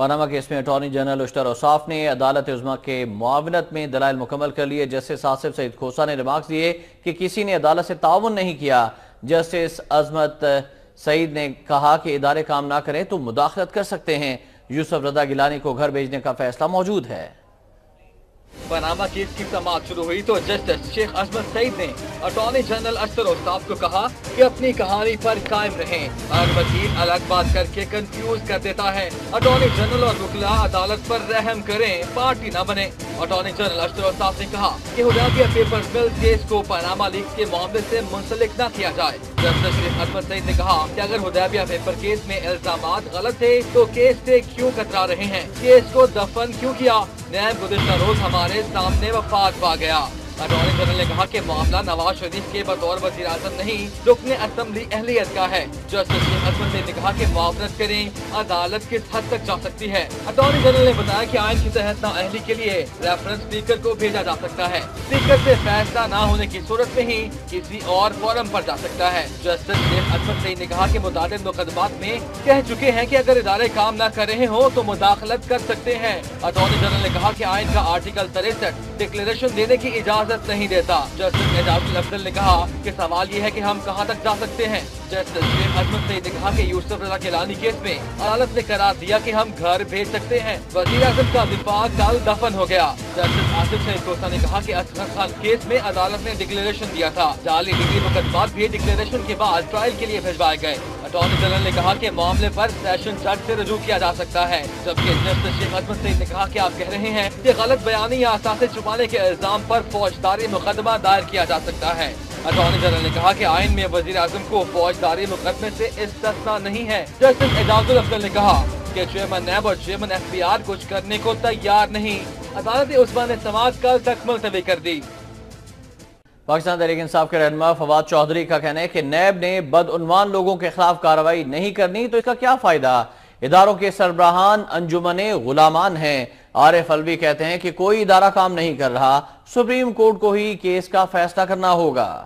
Panama case میں attorney general اشتر اوصاف نے عدالت عظمیٰ کے معاونت میں دلائل مکمل کر لیے۔ جسٹس آصف سعید کھوسہ نے ریمارکس دیے کہ کسی نے عدالت سے تعاون نہیں کیا۔ جسٹس عظمت سعید نے کہا کہ ادارے کام نہ کریں تو مداخلت کر سکتے ہیں۔ یوسف رضا گیلانی کو گھر بھیجنے کا فیصلہ موجود ہے۔ پاناما کیس کی سماعت شروع ہوئی تو جسٹس شیخ عظمت سعید نے اٹارنی جنرل اشتر اوصاف کو کہا کہ اپنی کہانی پر قائم رہیں۔ ہر وکیل الگ بات کر کے کنفیوز کر دیتا ہے۔ اٹارنی جنرل اور وکلاء عدالت پر رحم کریں، پارٹی نہ بنے۔ اٹارنی جنرل اشتر اوصاف نے کہا کہ حدیبیہ پیپر مل کیس کو پاناما لیکس کے معاملے سے منسلک نہ کیا جائے۔ جسٹس شیخ عظمت سعید نے کہا کہ اگر حدیبیہ پیپر کیس میں الزامات غلط تھے تو کیس سے کیوں کترا رہے ہیں؟ کیس کو دفن کیوں کیا؟ نیب گزشتہ روز ہمارے سامنے وفات پا گیا۔ اٹارنی جنرل نے کہا کہ معاملہ نواز شریف کے بطور وزیر اعظم نہیں، رکن اسمبلی اہلیت کا ہے۔ جسٹس شیخ عظمت سعید نے کہا کہ معاونت کریں، عدالت کس حد تک جا سکتی ہے۔ اٹارنی جنرل نے بتایا کہ آئین کے تحت نااہلی کے لیے ریفرنس اسپیکر کو بھیجا جا سکتا ہے۔ اسپیکر سے فیصلہ نہ ہونے کی صورت میں ہی کسی اور فورم پر جا سکتا ہے۔ جسٹس شیخ عظمت سعید نے کہا کہ متعدد مقدمات میں کہہ چکے ہیں کہ اگر ادارے کام نہ کر رہے ہوں تو مداخلت کر سکتے ہیں۔ اٹارنی جنرل نے کہا کہ آئین کا آرٹیکل 63 ڈکلیریشن دینے کی اجازت نہیں دیتا۔ جسٹس اعجاز الافضل نے کہا کہ سوال یہ ہے کہ ہم کہاں تک جا سکتے ہیں۔ جسٹس شیخ عظمت سعید نے کہا کہ یوسف رضا گیلانی کیس میں عدالت نے قرار دیا کہ ہم گھر بھیج سکتے ہیں۔ وزیر اعظم کا دفاع کل دفن ہو گیا۔ جسٹس آصف سعید کھوسہ نے کہا کہ اصغر خان کیس میں عدالت نے ڈکلیریشن دیا تھا۔ جعلی ڈگری مقدمات بھی ڈکلیریشن کے بعد ٹرائل کے لیے بھجوائے گئے۔ اٹارنی جنرل نے کہا کہ معاملے پر سیشن جج سے رجوع کیا جا سکتا ہے، جبکہ جسٹس شیخ عظمت سعید نے کہا کہ آپ کہہ رہے ہیں کہ غلط بیانی یا اثاثے چھپانے کے الزام پر فوجداری مقدمہ دائر کیا جا سکتا ہے۔ اٹارنی جنرل نے کہا کہ آئین میں وزیر اعظم کو فوجداری مقدمے سے استثناء نہیں ہے۔ جسٹس اعجاز الافضل نے کہا کہ چیئرمین نیب اور چیئرمین ایف بی آر کچھ کرنے کو تیار نہیں۔ عدالت عظمیٰ نے سماعت کل تک ملتوی کر دی۔ پاکستان تحریک انصاف کے رہنما فواد چودھری کا کہنا ہے کہ نیب نے بدعنوان لوگوں کے خلاف کارروائی نہیں کرنی تو اس کا کیا فائدہ؟ اداروں کے سربراہان انجمن غلامان ہیں۔ عارف الوی کہتے ہیں کہ کوئی ادارہ کام نہیں کر رہا، سپریم کورٹ کو ہی کیس کا فیصلہ کرنا ہوگا۔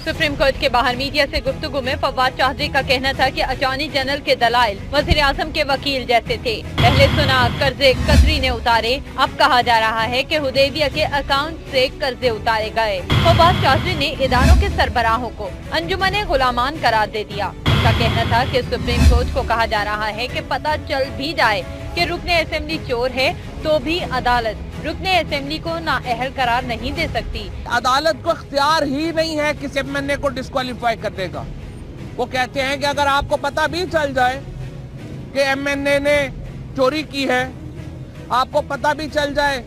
سپریم کورٹ کے باہر میڈیا سے گفتگو میں فواد چودھری کا کہنا تھا کہ اٹارنی جنرل کے دلائل وزیر اعظم کے وکیل جیسے تھے۔ پہلے سنا قرضے قطری نے اتارے، اب کہا جا رہا ہے کہ حدیبیہ کے اکاؤنٹ سے قرضے اتارے گئے۔ فواد چودھری نے اداروں کے سربراہوں کو انجمن غلامان قرار دے دیا۔ ان کا کہنا تھا کہ سپریم کورٹ کو کہا جا رہا ہے کہ پتہ چل بھی جائے کہ رکن اسمبلی چور ہے تو بھی عدالت رکن اسمبلی کو نااہل قرار نہیں دے سکتی۔ عدالت کو اختیار ہی نہیں ہے کسی ایم این اے کو ڈسکوالیفائی کرنے کا۔ وہ کہتے ہیں کہ اگر آپ کو پتہ بھی چل جائے کہ ایم این اے نے چوری کی ہے، آپ کو پتہ بھی چل جائے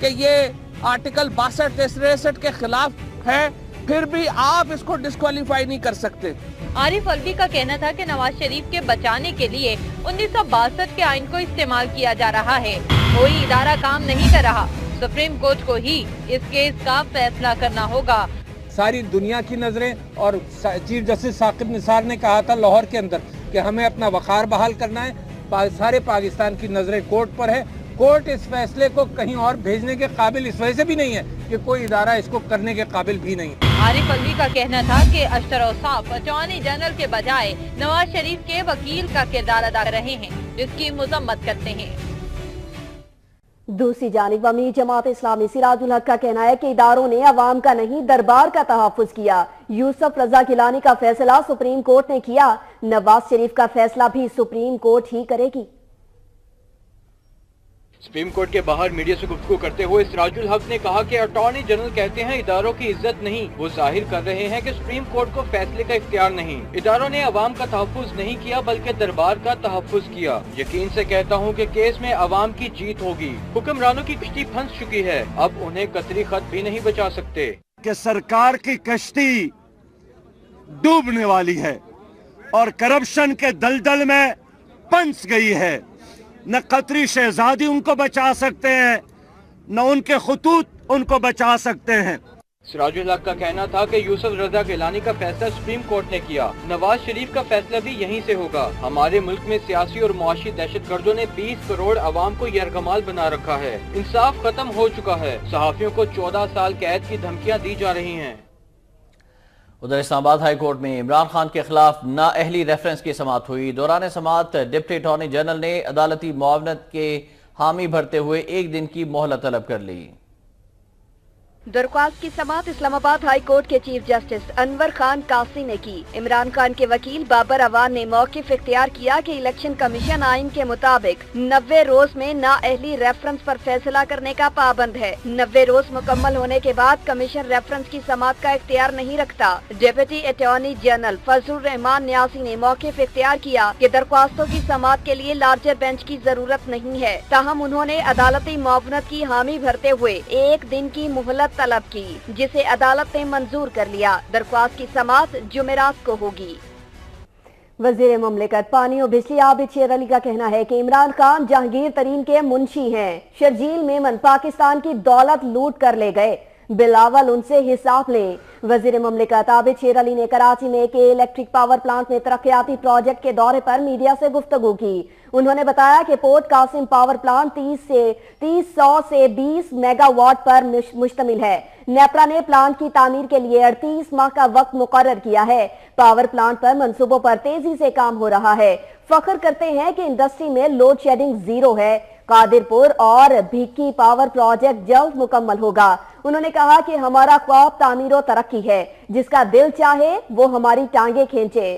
کہ یہ آرٹیکل 62-63 کے خلاف ہے، پھر بھی آپ اس کو ڈسکوالیفائی نہیں کر سکتے۔ عارف الوی کا کہنا تھا کہ نواز شریف کے بچانے کے لیے 1962 کے آئین کو استعمال کیا جا رہا ہے۔ کوئی ادارہ کام نہیں کر رہا، سپریم کورٹ کو ہی اس کیس کا فیصلہ کرنا ہوگا۔ ساری دنیا کی نظریں اور چیف جسٹس ثاقب نثار نے کہا تھا لاہور کے اندر کہ ہمیں اپنا وقار بحال کرنا ہے، سارے پاکستان کی نظریں کورٹ پر ہے۔ کورٹ اس فیصلے کو کہیں اور بھیجنے کے قابل اس وجہ سے بھی نہیں ہے کہ کوئی ادارہ اس کو کرنے کے قابل بھی نہیں۔ عارف الوی کا کہنا تھا کہ اشتر اوصاف اٹارنی جنرل کے بجائے نواز شریف کے وکیل کا کردار ادا کر رہے ہیں، جس کی مذمت کرتے ہیں۔ دوسری جانب امیر جماعت اسلامی سراج الحق کا کہنا ہے کہ اداروں نے عوام کا نہیں دربار کا تحفظ کیا۔ یوسف رضا گیلانی کا فیصلہ سپریم کورٹ نے کیا، نواز شریف کا فیصلہ بھی سپریم کورٹ ہی کرے گی۔ سپریم کورٹ کے باہر میڈیا سے گفتگو کرتے ہوئے سراج الحق نے کہا کہ اٹارنی جنرل کہتے ہیں اداروں کی عزت نہیں، وہ ظاہر کر رہے ہیں کہ سپریم کورٹ کو فیصلے کا اختیار نہیں۔ اداروں نے عوام کا تحفظ نہیں کیا بلکہ دربار کا تحفظ کیا۔ یقین سے کہتا ہوں کہ کیس میں عوام کی جیت ہوگی۔ حکمرانوں کی کشتی پھنس چکی ہے، اب انہیں قطری خط بھی نہیں بچا سکتے۔ کہ سرکار کی کشتی ڈوبنے والی ہے اور کرپشن کے دلدل میں پھنس گئی ہے۔ نہ قطری شہزادی ان کو بچا سکتے ہیں، نہ ان کے خطوط ان کو بچا سکتے ہیں۔ سراج الحق کا کہنا تھا کہ یوسف رضا گیلانی کا فیصلہ سپریم کورٹ نے کیا، نواز شریف کا فیصلہ بھی یہیں سے ہوگا۔ ہمارے ملک میں سیاسی اور معاشی دہشت گردوں نے 20 کروڑ عوام کو یرغمال بنا رکھا ہے۔ انصاف ختم ہو چکا ہے، صحافیوں کو 14 سال قید کی دھمکیاں دی جا رہی ہیں۔ ادھر اسلام آباد ہائی کورٹ میں عمران خان کے خلاف نااہلی ریفرنس کی سماعت ہوئی۔ دوران سماعت ڈپٹی اٹارنی جنرل نے عدالتی معاونت کے حامی بھرتے ہوئے 1 دن کی مہلت طلب کر لی۔ درخواست کی سماعت اسلام آباد ہائی کورٹ کے چیف جسٹس انور خان قاسی نے کی۔ عمران خان کے وکیل بابر اوان نے موقف اختیار کیا کہ الیکشن کمیشن آئین کے مطابق 90 روز میں نااہلی ریفرنس پر فیصلہ کرنے کا پابند ہے۔ 90 روز مکمل ہونے کے بعد کمیشن ریفرنس کی سماعت کا اختیار نہیں رکھتا۔ ڈپٹی اٹارنی جنرل فضل الرحمان نیازی نے موقف اختیار کیا کہ درخواستوں کی سماعت کے لیے لارجر بینچ کی ضرورت نہیں ہے، تاہم انہوں نے عدالتی معاونت کی حامی بھرتے ہوئے 1 دن کی مہلت طلب کی، جسے عدالت نے منظور کر لیا۔ درخواست کی سماعت جمعرات کو ہوگی۔ وزیر مملکت پانی اور بجلی عابد شیر علی کا کہنا ہے کہ عمران خان جہانگیر ترین کے منشی ہیں۔ شرجیل میمن پاکستان کی دولت لوٹ کر لے گئے، بلاول ان سے حساب لیں۔ وزیر مملکت عابد شیر علی نے کراچی میں کے الیکٹرک پاور پلانٹ میں ترقیاتی پروجیکٹ کے دورے پر میڈیا سے گفتگو کی۔ انہوں نے بتایا کہ پورٹ قاسم پاور پلانٹ 300 سے 20 میگا واٹ پر مشتمل ہے۔ نیپرا نے پلانٹ کی تعمیر کے لیے 38 ماہ کا وقت مقرر کیا ہے۔ پاور پلانٹ پر منصوبوں پر تیزی سے کام ہو رہا ہے۔ فخر کرتے ہیں کہ انڈسٹری میں لوڈ شیڈنگ زیرو ہے۔ قادرپور اور بھیکی پاور پروجیکٹ جلد مکمل ہوگا۔ انہوں نے کہا کہ ہمارا خواب تعمیر و ترقی ہے، جس کا دل چاہے وہ ہماری ٹانگیں کھینچے۔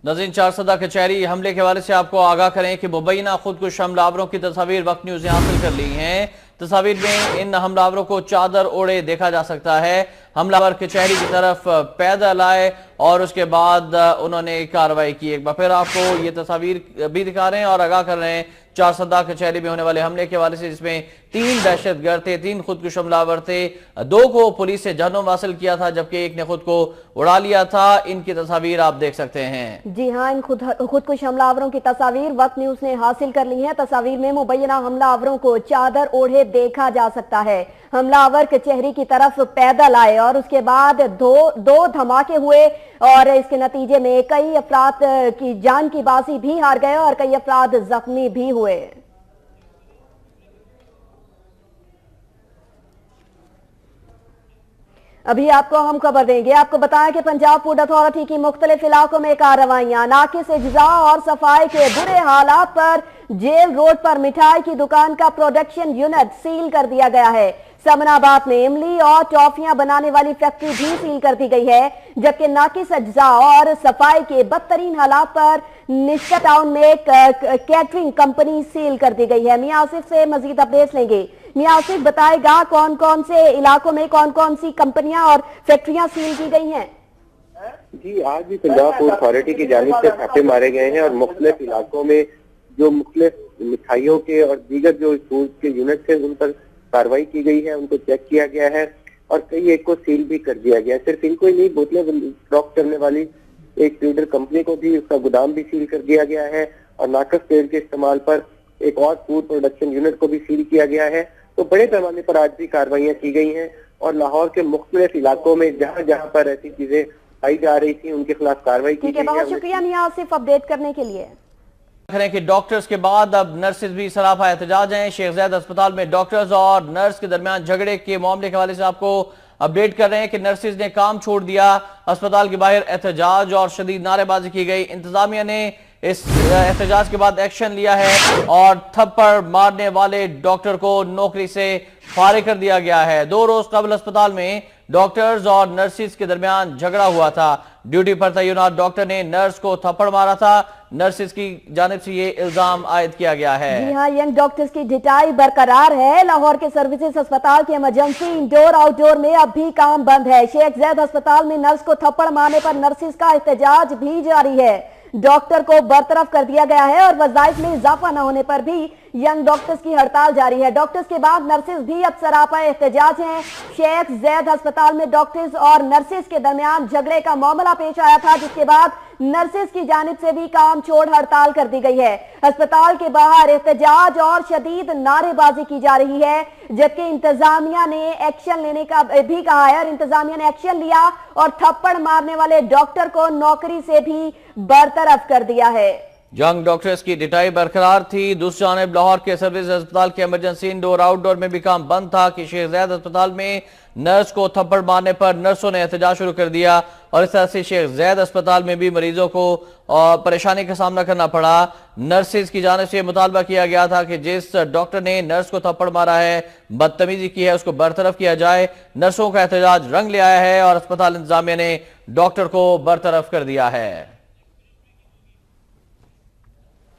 ناظرین، چارسدہ کچہری حملے کے حوالے سے آپ کو آگاہ کریں کہ مبینہ خودکش حملہ آوروں کی تصاویر وقت نیوز نے حاصل کر لی ہیں۔ تصاویر میں ان حملہ آوروں کو چادر اوڑے دیکھا جا سکتا ہے۔ حملہ آور کچہری کی طرف پیدل آئے اور اس کے بعد انہوں نے کارروائی کی۔ ایک بار پھر آپ کو یہ تصاویر بھی دکھا رہے ہیں اور آگاہ کر رہے ہیں چارسدہ کچہری میں ہونے والے حملے کے حوالے سے، جس میں 3 دہشت گرد تھے، 3 خودکش حملہ آور تھے۔ 2 کو پولیس سے جہنم حاصل کیا تھا، جبکہ ایک نے خود کو اڑا لیا تھا۔ ان کی تصاویر آپ دیکھ سکتے ہیں۔ جی ہاں، ان خودکش حملہ آوروں کی تصاویر وقت نیوز نے حاصل کر لی ہیں۔ تصاویر میں مبینہ حملہ آوروں کو چادر اوڑھے دیکھا جا سکتا ہے۔ حملہ آور کچہری کی طرف پیدل آئے اور اس کے بعد دو دھماکے ہوئے اور اس کے نتیجے میں کئی افراد کی جان کی بازی بھی ہار گئے اور کئی افراد زخمی بھی ہوئے۔ ابھی آپ کو ہم خبر دیں گے۔ آپ کو بتائیں کہ پنجاب فوڈ اتھارٹی کی مختلف علاقوں میں کارروائیاں۔ ناقص اجزاء اور صفائی کے برے حالات پر جیل روڈ پر مٹھائی کی دکان کا پروڈکشن یونٹ سیل کر دیا گیا ہے۔ سمن آباد میں املی اور ٹافیاں بنانے والی فیکٹری بھی سیل کر دی گئی ہے، جبکہ ناقص اجزاء اور صفائی کے بدترین حالات پر نشا ٹاؤن میں کیٹرنگ کمپنی سیل کر دی گئی ہے۔ میاں آصف سے مزید اپڈیٹس لیں گے۔ میاں آصف بتائے گا کون کون سے علاقوں میں کون کون سی کمپنیاں اور فیکٹریاں سیل کی گئی ہیں؟ جی، آج بھی پنجاب فوڈ اتھارٹی کی جانب سے چھاپے مارے گئے ہیں اور مختلف علاقوں میں جو مختلف مٹھائیوں کے اور دیگر جو فوڈ کے یونٹ ہیں ان پر کارروائی کی گئی ہے، ان کو چیک کیا گیا ہے اور کئی ایک کو سیل بھی کر دیا گیا ہے۔ صرف ان کو ہی نہیں، بوتلیں اسٹاک کرنے والی ایک ٹریڈر کمپنی کو بھی، اس کا گودام بھی سیل کر دیا گیا ہے اور ناقص تیل کے استعمال پر ایک اور فوڈ پروڈکشن یونٹ کو بھی سیل کیا گیا ہے۔ تو بڑے پیمانے پر آج بھی کارروائیاں کی گئی ہیں اور لاہور کے مختلف علاقوں میں جہاں جہاں پر ایسی چیزیں پائی جا رہی تھیں ان کے خلاف کارروائی کی گئی ہے۔ بہت شکریہ میاں آصف اپڈیٹ کرنے کے لیے۔ کریں کہ ڈاکٹرز کے بعد اب نرسز بھی سراپا احتجاج ہیں۔ شیخ زاید اسپتال میں ڈاکٹرز اور نرس کے درمیان جھگڑے کے معاملے کے حوالے سے آپ کو اپڈیٹ کر رہے ہیں کہ نرسز نے کام چھوڑ دیا، اسپتال کے باہر احتجاج اور شدید نعرے بازی کی گئی۔ انتظامیہ نے اس احتجاج کے بعد ایکشن لیا ہے اور تھپڑ مارنے والے ڈاکٹر کو نوکری سے فارغ کر دیا گیا ہے۔ 2 روز قبل اسپتال میں ڈاکٹرز اور نرسز کے درمیان جھگڑا ہوا تھا۔ ڈیوٹی پر تعینات ڈاکٹر نے نرس کو تھپڑ مارا تھا۔ نرسز کی جانب سے یہ الزام عائد کیا گیا ہے۔ جی ہاں، ینگ ڈاکٹرز کی ڈٹائی برقرار ہے۔ لاہور کے سروسز اسپتال کے ایمرجنسی انڈور آؤٹ ڈور میں اب بھی کام بند ہے۔ شیخ زاید اسپتال میں نرس کو تھپڑ مارنے پر نرسز کا احتجاج بھی جاری ہے۔ ڈاکٹر کو برطرف کر دیا گیا ہے اور وظائف میں اضافہ نہ ہونے پر بھی ینگ ڈاکٹرز کی ہڑتال جاری ہے۔ ڈاکٹرز کے بعد نرسز بھی اب سراپا احتجاج ہیں۔ شیخ زاید اسپتال میں ڈاکٹرز اور نرسز کے درمیان جھگڑے کا معاملہ پیش آیا تھا، جس کے بعد نرسز کی جانب سے بھی کام چھوڑ ہڑتال کر دی گئی ہے۔ اسپتال کے باہر احتجاج اور شدید نعرے بازی کی جا رہی ہے، جبکہ انتظامیہ نے ایکشن لینے کا بھی کہا ہے اور انتظامیہ نے ایکشن لیا اور تھپڑ مارنے والے ڈاکٹر کو نوکری سے بھی برطرف کر دیا ہے۔ جنگ ڈاکٹرز کی ڈٹائی برقرار تھی۔ دوسری جانب لاہور کے سروس ہسپتال کے ایمرجنسی انڈور آؤٹ ڈور میں بھی کام بند تھا کہ شیخ زاید ہسپتال میں نرس کو تھپڑ مارنے پر نرسوں نے احتجاج شروع کر دیا اور اس طرح سے شیخ زاید ہسپتال میں بھی مریضوں کو پریشانی کا سامنا کرنا پڑا۔ نرسز کی جانب سے مطالبہ کیا گیا تھا کہ جس ڈاکٹر نے نرس کو تھپڑ مارا ہے، بدتمیزی کی ہے، اس کو برطرف کیا جائے۔ نرسوں کا احتجاج رنگ لے آیا ہے اور ہسپتال انتظامیہ نے ڈاکٹر کو برطرف کر دیا ہے۔